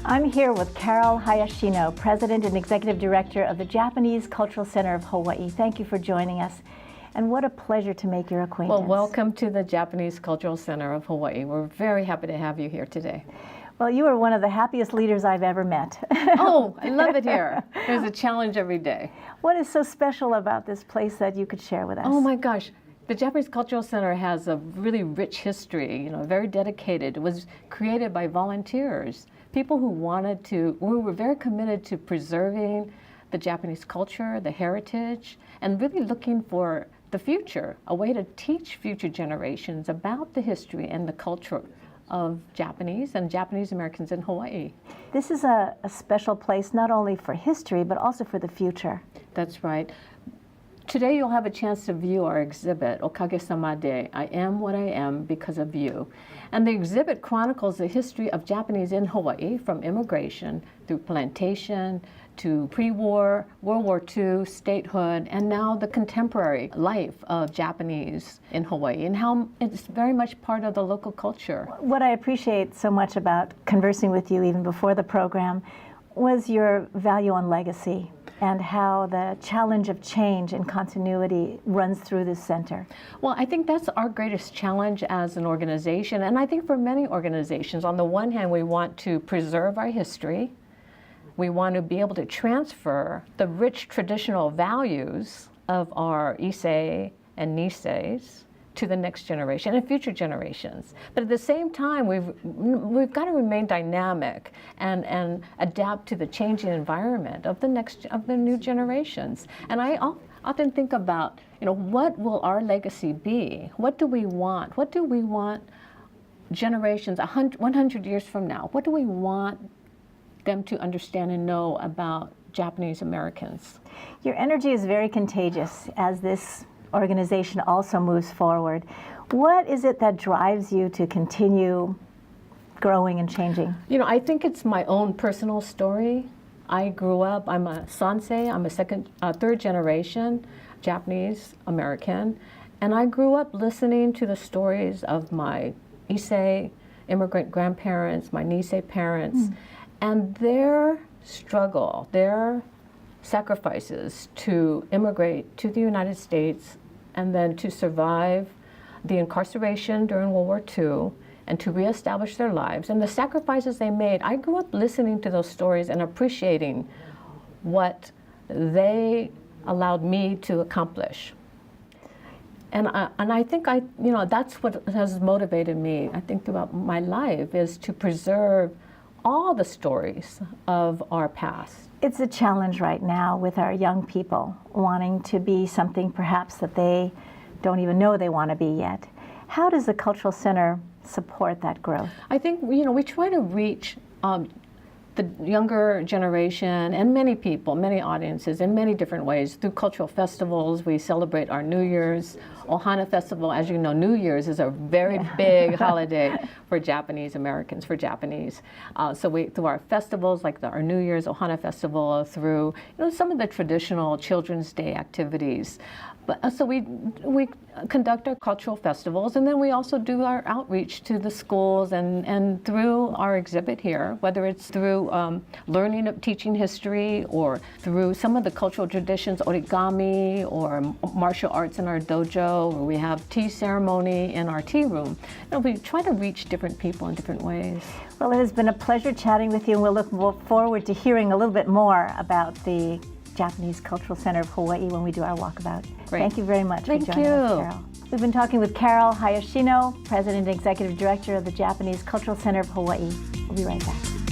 I'm here with Carole Hayashino, President and Executive Director of the Japanese Cultural Center of Hawaii. Thank you for joining us, and what a pleasure to make your acquaintance. Well, welcome to the Japanese Cultural Center of Hawaii. We're very happy to have you here today. Well, you are one of the happiest leaders I've ever met. Oh, I love it here. There's a challenge every day. What is so special about this place that you could share with us? Oh my gosh. The Japanese Cultural Center has a really rich history, very dedicated. It was created by volunteers, people who were very committed to preserving the Japanese culture, the heritage, and really looking for the future, a way to teach future generations about the history and the culture of Japanese and Japanese Americans in Hawaii. This is a special place not only for history, but also for the future. That's right. Today you'll have a chance to view our exhibit, Okage-sama de, I Am What I Am Because of You. And the exhibit chronicles the history of Japanese in Hawaii from immigration through plantation to pre-war, World War II, statehood, and now the contemporary life of Japanese in Hawaii and how it's very much part of the local culture. What I appreciate so much about conversing with you even before the program was your value on legacy and how the challenge of change and continuity runs through this center. Well, I think that's our greatest challenge as an organization, and I think for many organizations. On the one hand, we want to preserve our history. We want to be able to transfer the rich traditional values of our Issei and Niseis to the next generation and future generations. But at the same time, we've got to remain dynamic and adapt to the changing environment of the new generations. And I often think about, what will our legacy be? What do we want? What do we want generations 100 years from now? What do we want them to understand and know about Japanese Americans? Your energy is very contagious as this organization also moves forward. What is it that drives you to continue growing and changing? I think it's my own personal story. I grew up, I'm a Sansei, I'm a third generation Japanese American, and I grew up listening to the stories of my Issei immigrant grandparents, my Nisei parents, and their struggle, their sacrifices to immigrate to the United States and then to survive the incarceration during World War II and to reestablish their lives and the sacrifices they made. I grew up listening to those stories and appreciating what they allowed me to accomplish. And I think that's what has motivated me, I think, throughout my life, is to preserve all the stories of our past. It's a challenge right now with our young people wanting to be something perhaps that they don't even know they want to be yet. How does the Cultural Center support that growth? I think, we try to reach the younger generation and many people, many audiences in many different ways. Through cultural festivals, we celebrate our New Year's. Ohana Festival, as you know, New Year's is a very big holiday for Japanese Americans, for Japanese. So through our festivals, like our New Year's Ohana Festival, through some of the traditional Children's Day activities. So we conduct our cultural festivals, and then we also do our outreach to the schools and through our exhibit here, whether it's through learning of teaching history or through some of the cultural traditions, origami or martial arts in our dojo, or we have tea ceremony in our tea room. We try to reach different people in different ways. Well, it has been a pleasure chatting with you, and we'll look forward to hearing a little bit more about the Japanese Cultural Center of Hawaii when we do our walkabout. Great. Thank you very much for joining us, Carole. We've been talking with Carole Hayashino, President and Executive Director of the Japanese Cultural Center of Hawaii. We'll be right back.